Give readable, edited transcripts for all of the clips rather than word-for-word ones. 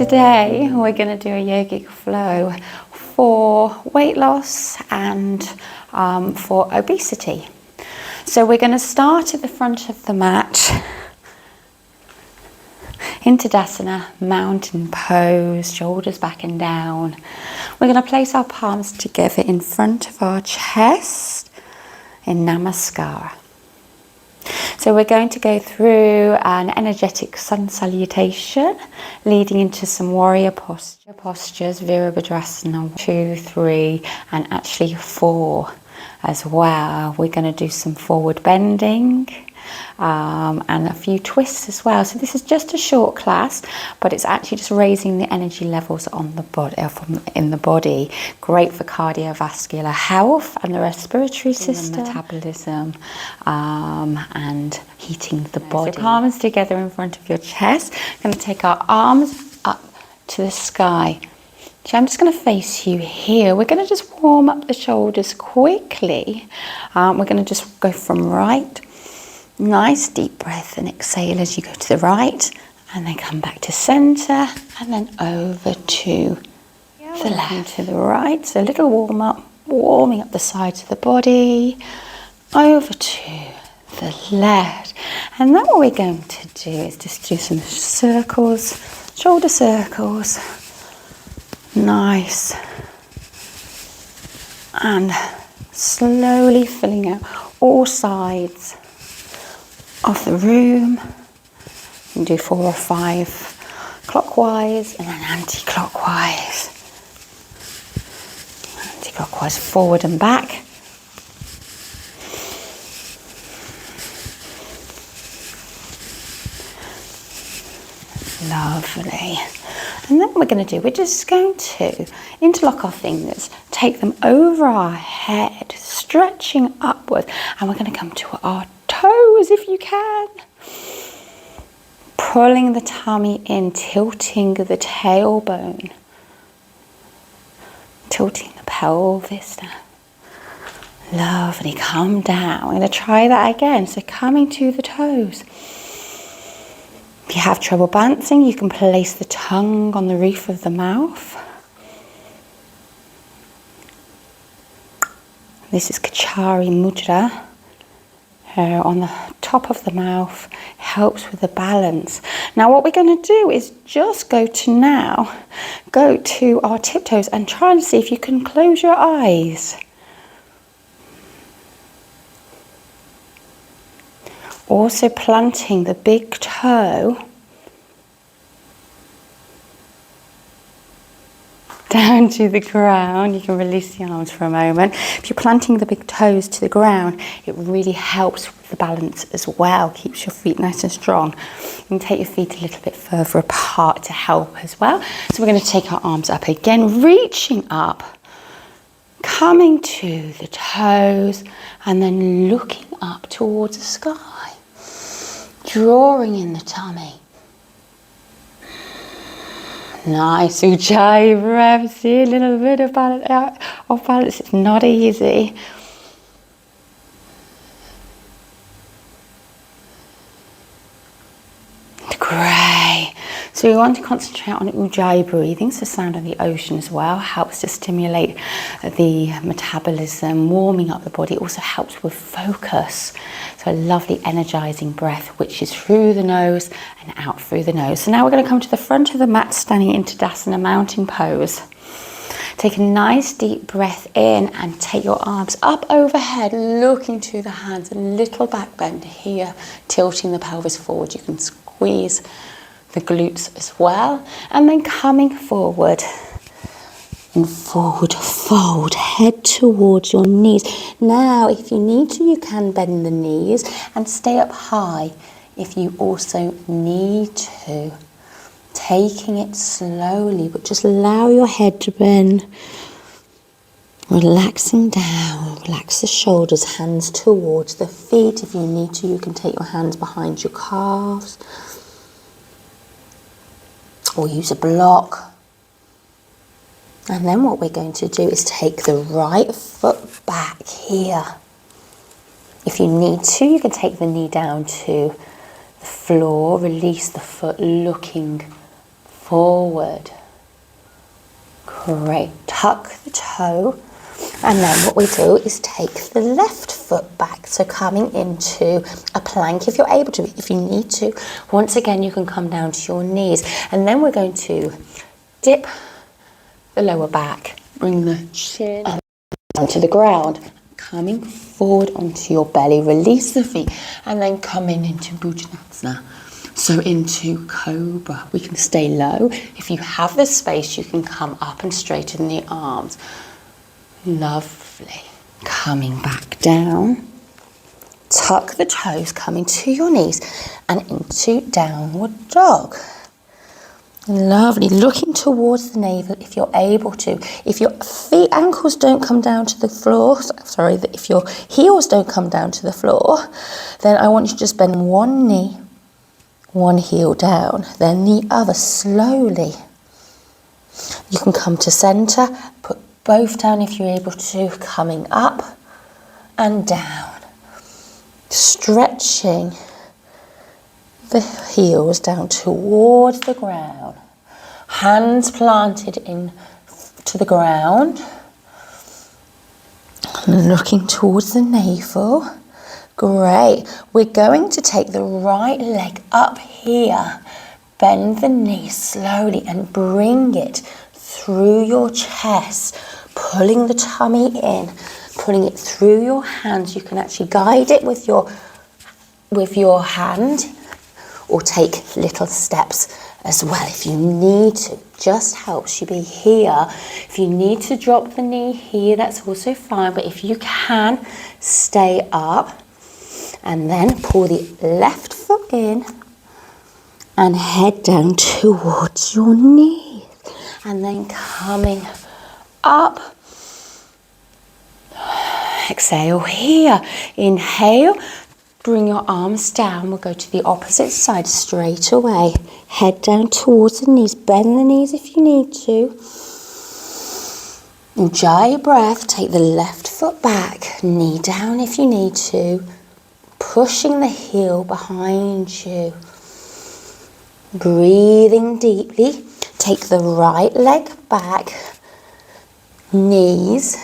Today we're going to do a yogic flow for weight loss and for obesity. So we're going to start at the front of the mat in Tadasana, mountain pose, shoulders back and down. We're going to place our palms together in front of our chest in Namaskar. So we're going to go through an energetic sun salutation, leading into some warrior postures, Virabhadrasana 2, 3, and actually 4 as well. We're going to do some forward bending and a few twists as well. So this is just a short class, but it's actually just raising the energy levels on the body, in the body. Great for cardiovascular health and the respiratory system, metabolism, and heating the body. So palms together in front of your chest. We're going to take our arms up to the sky. So I'm just going to face you here. We're going to just warm up the shoulders quickly. We're going to just go from right. Nice deep breath and exhale as you go to the right, and then come back to center, and then over to the left, to the right. So a little warm up, warming up the sides of the body, over to the left. And then what we're going to do is just do some circles, shoulder circles. Nice. And slowly filling out all sides of the room. You can do 4 or 5 clockwise and then anti-clockwise. Anti-clockwise, forward and back. Lovely. And then what we're going to do, we're just going to interlock our fingers, take them over our head, stretching upwards, and we're going to come to our toes if you can. Pulling the tummy in, tilting the tailbone, tilting the pelvis down. Lovely, come down. We're going to try that again. So coming to the toes. If you have trouble balancing, you can place the tongue on the roof of the mouth. This is Kachari Mudra. On the top of the mouth, helps with the balance. Now what we're going to do is just go to our tiptoes and try and see if you can close your eyes. Also planting the big toe down to the ground. You can release the arms for a moment. If you're planting the big toes to the ground, it really helps with the balance as well. Keeps your feet nice and strong. You can take your feet a little bit further apart to help as well. So we're going to take our arms up again, reaching up, coming to the toes, and then looking up towards the sky, drawing in the tummy. Nice, Ujjayi breath. See a little bit of balance. It's not easy. Great. So we want to concentrate on Ujjayi breathing, so sound of the ocean as well. Helps to stimulate the metabolism, warming up the body. It also helps with focus. So a lovely energizing breath, which is through the nose and out through the nose. So now we're going to come to the front of the mat, standing in Tadasana mountain pose. Take a nice deep breath in and take your arms up overhead, looking to the hands, a little back bend here, tilting the pelvis forward. You can squeeze the glutes as well, and then coming forward and forward fold, head towards your knees. Now if you need to, you can bend the knees and stay up high if you also need to. Taking it slowly, but just allow your head to bend. Relaxing down, relax the shoulders, hands towards the feet. If you need to, you can take your hands behind your calves or use a block. And then what we're going to do is take the right foot back here. If you need to, you can take the knee down to the floor, release the foot looking forward. Great. Tuck the toe. And then what we do is take the left foot back. So coming into a plank if you're able to, if you need to. Once again, you can come down to your knees. And then we're going to dip the lower back. Bring the chin down to the ground. Coming forward onto your belly. Release the feet. And then coming into Bhujanasana. So into Cobra. We can stay low. If you have the space, you can come up and straighten the arms. Lovely. Coming back down. Tuck the toes, coming to your knees and into downward dog. Lovely. Looking towards the navel if you're able to. If your ankles don't come down to the floor, if your heels don't come down to the floor, then I want you to just bend one knee, one heel down, then the other slowly. You can come to center, put both down if you're able to, coming up and down. Stretching the heels down towards the ground. Hands planted in to the ground. Looking towards the navel. Great. We're going to take the right leg up here. Bend the knee slowly and bring it through your chest, pulling the tummy in, pulling it through your hands. You can actually guide it with your hand or take little steps as well if you need to. Just helps you be here. If you need to drop the knee here, that's also fine, but if you can, stay up and then pull the left foot in and head down towards your knees. And then coming up. Exhale here. Inhale. Bring your arms down. We'll go to the opposite side straight away. Head down towards the knees. Bend the knees if you need to. Enjoy your breath. Take the left foot back. Knee down if you need to. Pushing the heel behind you. Breathing deeply. Take the right leg back. Knees,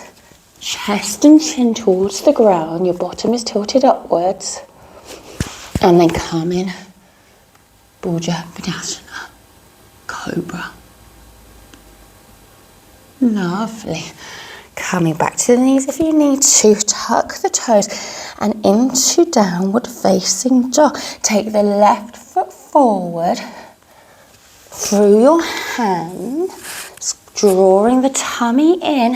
chest and chin towards the ground. Your bottom is tilted upwards. And then come in. Bhujanasana. Cobra. Lovely. Coming back to the knees if you need to. Tuck the toes and into downward facing dog. Take the left foot forward through your hand, drawing the tummy in.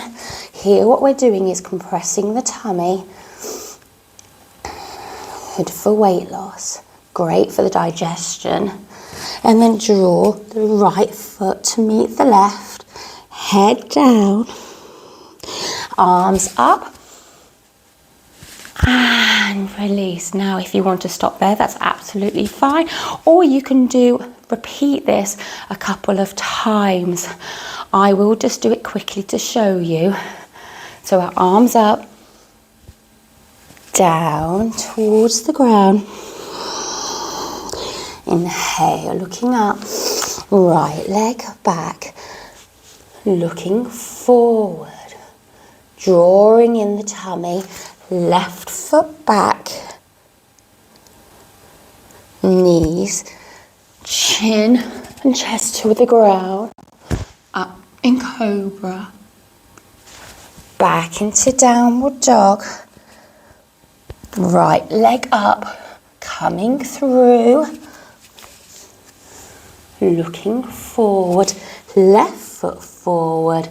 Here what we're doing is compressing the tummy. Good for weight loss. Great for the digestion. And then draw the right foot to meet the left. Head down. Arms up. And release. Now if you want to stop there, that's absolutely fine. Or you can repeat this a couple of times. I will just do it quickly to show you. So our arms up, down towards the ground. Inhale, looking up, right leg back, looking forward, drawing in the tummy, left foot back, knees, chin and chest to the ground, up in Cobra, back into downward dog, right leg up, coming through, looking forward, left foot forward,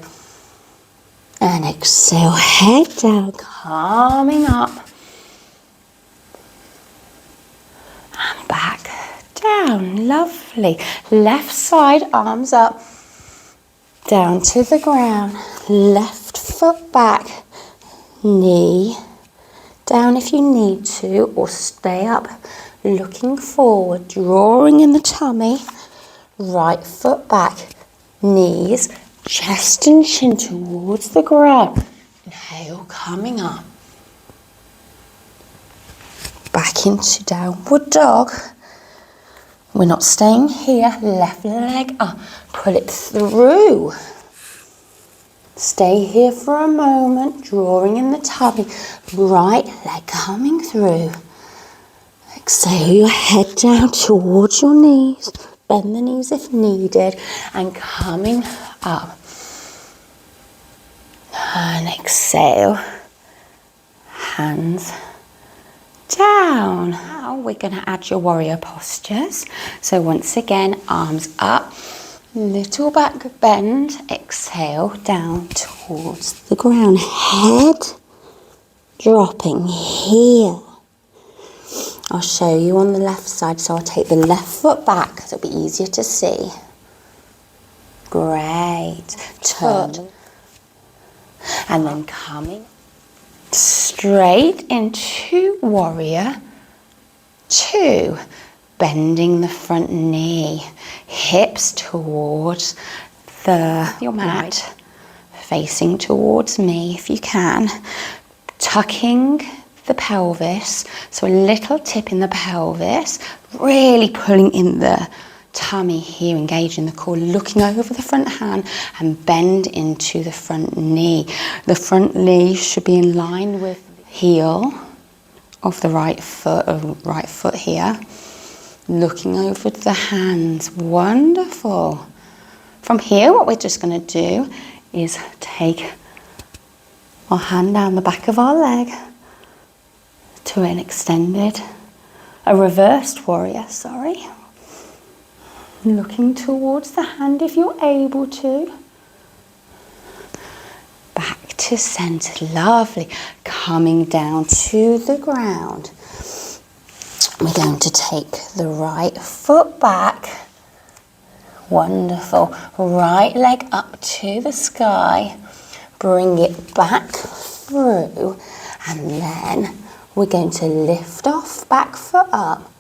and exhale, head down, coming up, and back down. Lovely. Left side, arms up, down to the ground, left foot back, knee down if you need to, or stay up, looking forward, drawing in the tummy, right foot back, knees, chest and chin towards the ground. Inhale, coming up. Back into downward dog. We're not staying here. Left leg up. Pull it through. Stay here for a moment, drawing in the tummy. Right leg coming through. Exhale your head down towards your knees. Bend the knees if needed. And coming up. And exhale. Hands down. Now we're going to add your warrior postures. So once again, arms up. Little back bend. Exhale down towards the ground. Head dropping here. I'll show you on the left side, so I'll take the left foot back so it'll be easier to see. Great. Turn. And then coming straight into warrior 2. Bending the front knee. Hips towards your mat. Facing towards me if you can. Tucking the pelvis, so a little tip in the pelvis, really pulling in the tummy here, engaging the core, looking over the front hand and bend into the front knee. The front knee should be in line with the heel of the right foot here, looking over the hands. Wonderful. From here, what we're just going to do is take our hand down the back of our leg to an reversed warrior, Looking towards the hand if you're able to. Back to center, lovely. Coming down to the ground. We're going to take the right foot back. Wonderful. Right leg up to the sky. Bring it back through, and then we're going to lift off, back foot up,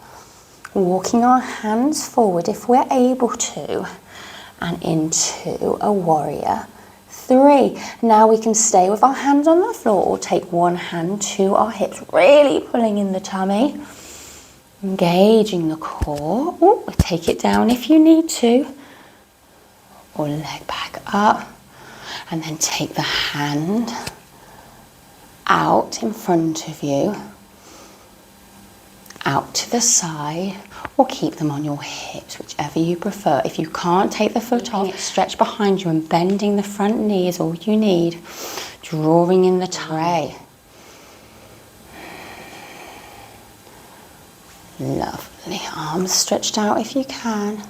walking our hands forward if we're able to, and into a warrior 3. Now we can stay with our hands on the floor or take one hand to our hips, really pulling in the tummy, engaging the core. We'll take it down if you need to, or leg back up, and then take the hand out in front of you, out to the side, or keep them on your hips, whichever you prefer. If you can't take the foot off, stretch behind you and bending the front knee is all you need. Drawing in the tray. Lovely. Arms stretched out if you can.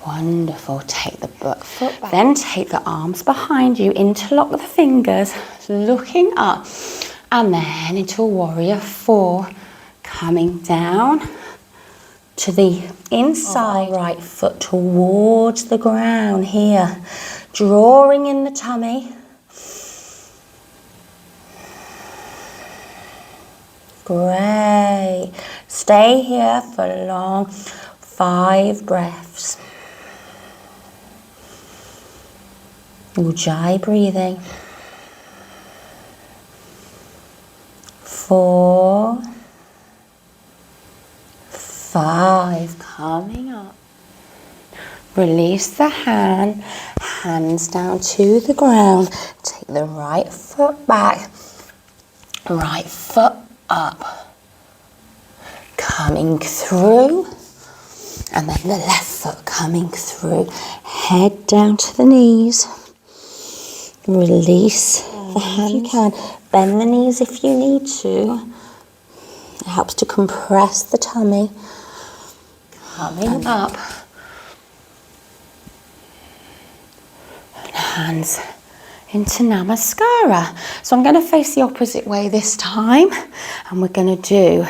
Wonderful. Take the foot back. Then take the arms behind you, interlock the fingers, looking up, and then into a warrior 4. Coming down to the inside right foot towards the ground here. Drawing in the tummy. Great. Stay here for long. 5 breaths. Ujjayi breathing. 4, 5, coming up. Release the hands down to the ground. Take the right foot back, right foot up. Coming through, and then the left foot coming through. Head down to the knees. Release the hands if you can. Bend the knees if you need to. It helps to compress the tummy. Coming up. And hands into Namaskara. So I'm going to face the opposite way this time. And we're going to do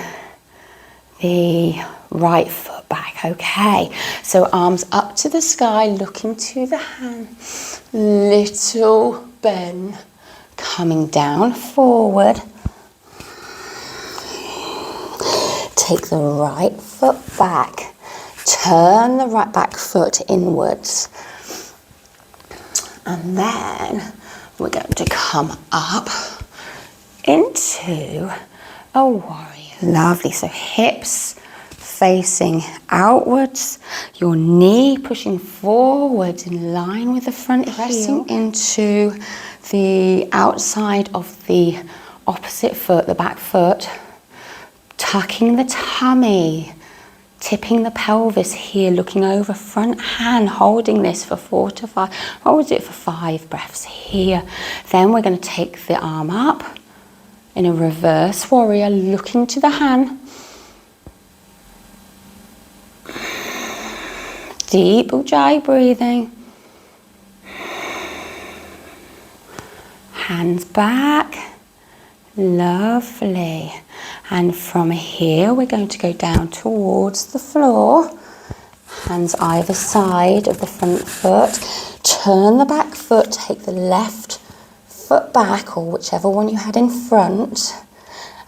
the right foot back. Okay. So arms up to the sky, looking to the hand. Little bend. Coming down forward. Take the right foot back. Turn the right back foot inwards. And then we're going to come up into a warrior. Lovely. So hips facing outwards, your knee pushing forward in line with the front heel, pressing into the outside of the opposite foot, the back foot, tucking the tummy, tipping the pelvis here, looking over front hand, holding this for 4 to 5, hold it for 5 breaths here. Then we're going to take the arm up in a reverse warrior, looking to the hand. Deep Ujjayi breathing. Hands back. Lovely. And from here we're going to go down towards the floor. Hands either side of the front foot. Turn the back foot, take the left foot back, or whichever one you had in front.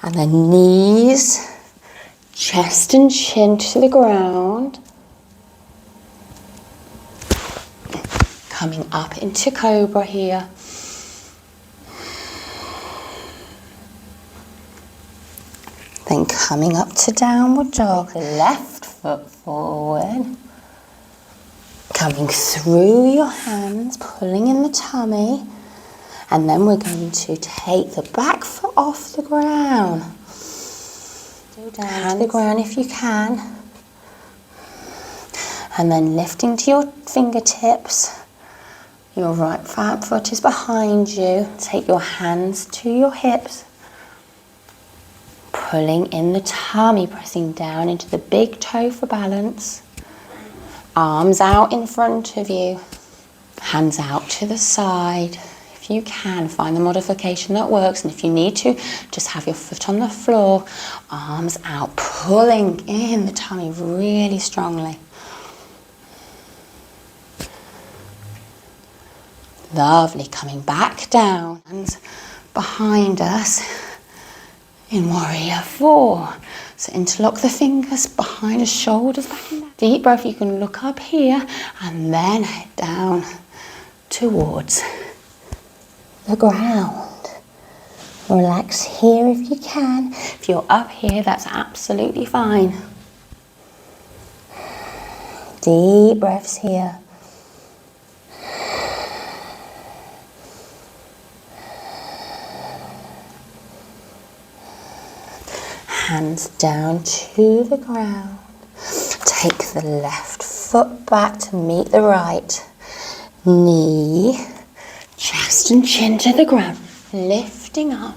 And then knees, chest and chin to the ground. Coming up into cobra here. Then coming up to downward dog. The left foot forward. Coming through your hands, pulling in the tummy. And then we're going to take the back foot off the ground. Go down to the ground if you can. And then lifting to your fingertips. Your right foot is behind you. Take your hands to your hips. Pulling in the tummy, pressing down into the big toe for balance. Arms out in front of you. Hands out to the side. If you can, find the modification that works. And if you need to, just have your foot on the floor. Arms out, pulling in the tummy really strongly. Lovely, coming back down, hands behind us in warrior 4. So interlock the fingers behind the shoulders, back and down. Deep breath, you can look up here and then head down towards the ground. Relax here if you can. If you're up here, that's absolutely fine. Deep breaths here. Hands down to the ground. Take the left foot back to meet the right. Knee, chest and chin to the ground. Lifting up.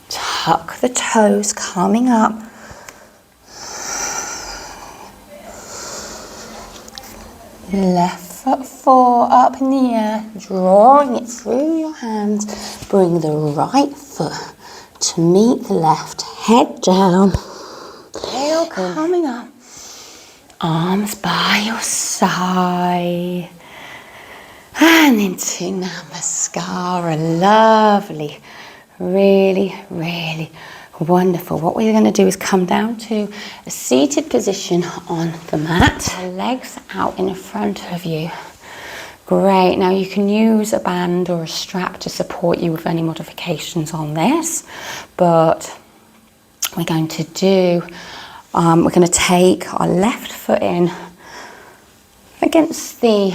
Tuck the toes, coming up. Left foot 4 up in the air, drawing it through your hands. Bring the right foot to meet the left, head down, tail coming up, arms by your side, and into Namaskara. Lovely, really, really wonderful. What we're going to do is come down to a seated position on the mat, legs out in front of you. Great, now you can use a band or a strap to support you with any modifications on this, but we're going to take our left foot in against the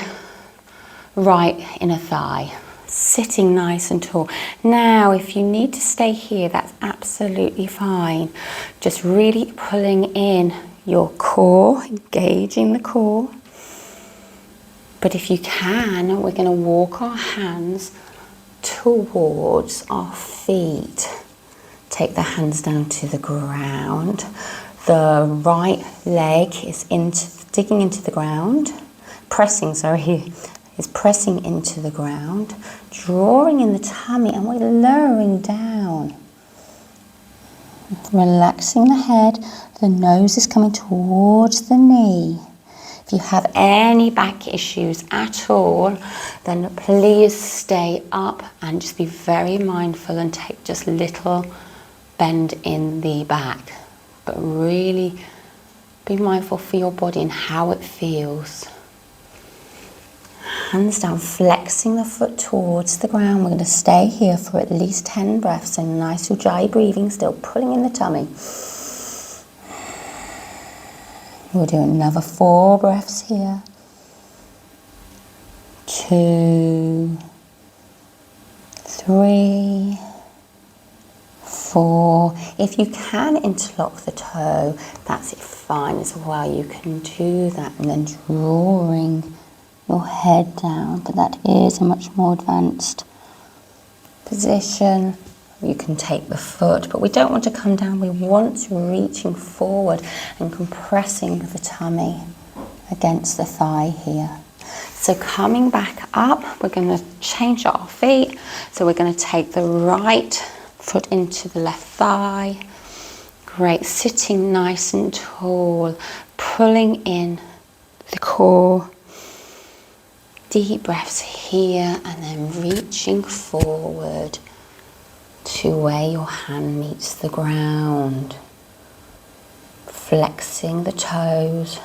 right inner thigh, sitting nice and tall. Now, if you need to stay here, that's absolutely fine. Just really pulling in your core, engaging the core. But if you can, we're going to walk our hands towards our feet. Take the hands down to the ground. The right leg is digging into the ground. Is pressing into the ground. Drawing in the tummy, and we're lowering down. Relaxing the head. The nose is coming towards the knee. If you have any back issues at all, then please stay up and just be very mindful and take just little bend in the back. But really be mindful for your body and how it feels. Hands down, flexing the foot towards the ground. We're going to stay here for at least 10 breaths. So nice Ujjayi breathing, still pulling in the tummy. We'll do another 4 breaths here. 2, 3, 4. If you can interlock the toe, that's fine as well. You can do that and then drawing your head down, but that is a much more advanced position. You can take the foot, but we don't want to come down. We want to reaching forward and compressing the tummy against the thigh here. So coming back up, we're going to change our feet. So we're going to take the right foot into the left thigh. Great, sitting nice and tall, pulling in the core. Deep breaths here and then reaching forward to where your hand meets the ground. Flexing the toes.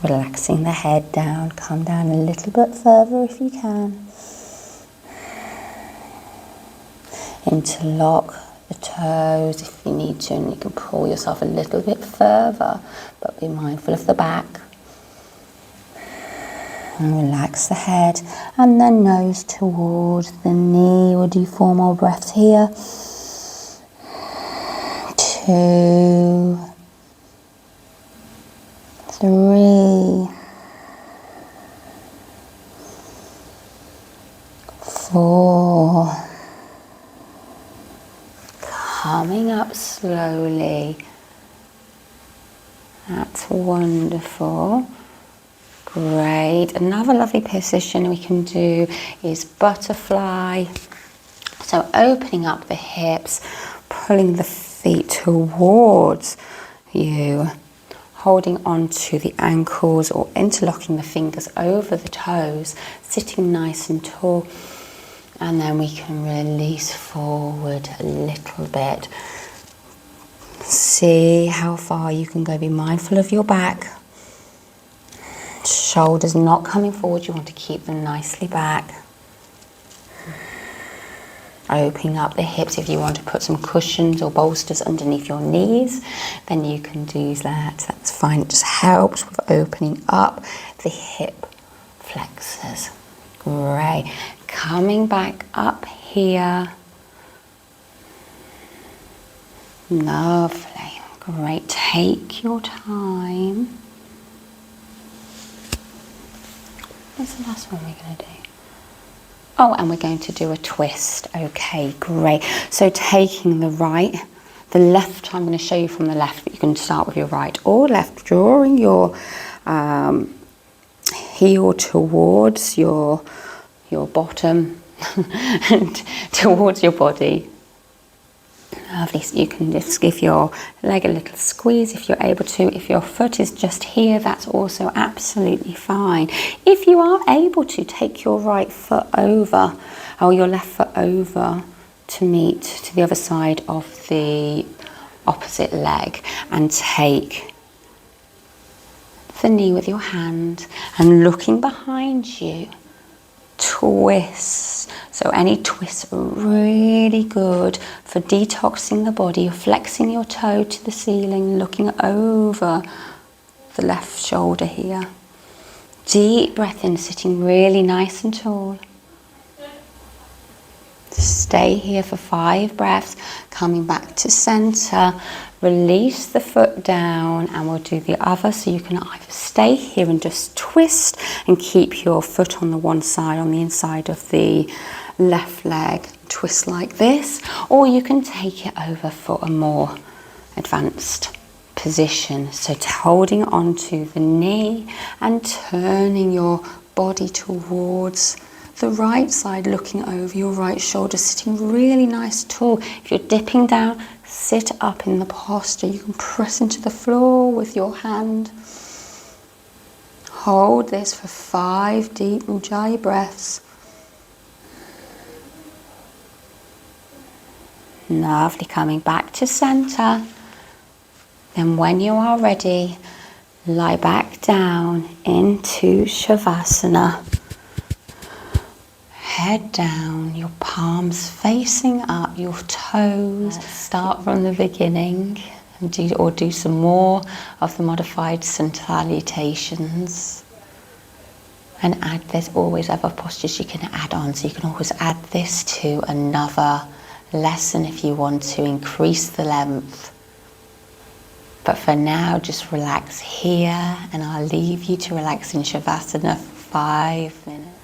Relaxing the head down. Come down a little bit further if you can. Interlock the toes if you need to, and you can pull yourself a little bit further, but be mindful of the back. And relax the head, and then nose towards the knee. We'll do 4 more breaths here. 2, 3, 4. Coming up slowly. That's wonderful. Great. Another lovely position we can do is butterfly. So opening up the hips, pulling the feet towards you, holding on to the ankles or interlocking the fingers over the toes, sitting nice and tall. And then we can release forward a little bit. See how far you can go. Be mindful of your back. Shoulders not coming forward. You want to keep them nicely back. Opening up the hips. If you want to put some cushions or bolsters underneath your knees, then you can do that. That's fine. It just helps with opening up the hip flexors. Great. Coming back up here. Lovely. Great. Take your time. What's the last one we're going to do? Oh, and we're going to do a twist. Okay, great. So taking the left, I'm going to show you from the left, but you can start with your right or left, drawing your heel towards your bottom and towards your body. Lovely. So you can just give your leg a little squeeze if you're able to. If your foot is just here, that's also absolutely fine. If you are able to, take your right foot over, or your left foot over to meet to the other side of the opposite leg, and take the knee with your hand and looking behind you, twist. So any twists are really good for detoxing the body. You're flexing your toe to the ceiling, looking over the left shoulder here. Deep breath in, sitting really nice and tall. Stay here for 5 breaths, coming back to center. Release the foot down, and we'll do the other. So you can either stay here and just twist and keep your foot on the one side, on the inside of the left leg, twist like this, or you can take it over for a more advanced position. So holding on to the knee and turning your body towards the right side, looking over your right shoulder, sitting really nice tall. If you're dipping down, sit up in the posture. You can press into the floor with your hand. Hold this for 5 deep Ujjayi breaths. Lovely. Coming back to center. Then when you are ready, lie back down into Shavasana. Head down, your palms facing up, your toes. Start from the beginning. And do some more of the modified salutations. And there's always other postures you can add on, so you can always add this to another lesson if you want to increase the length. But for now, just relax here, and I'll leave you to relax in Shavasana for 5 minutes.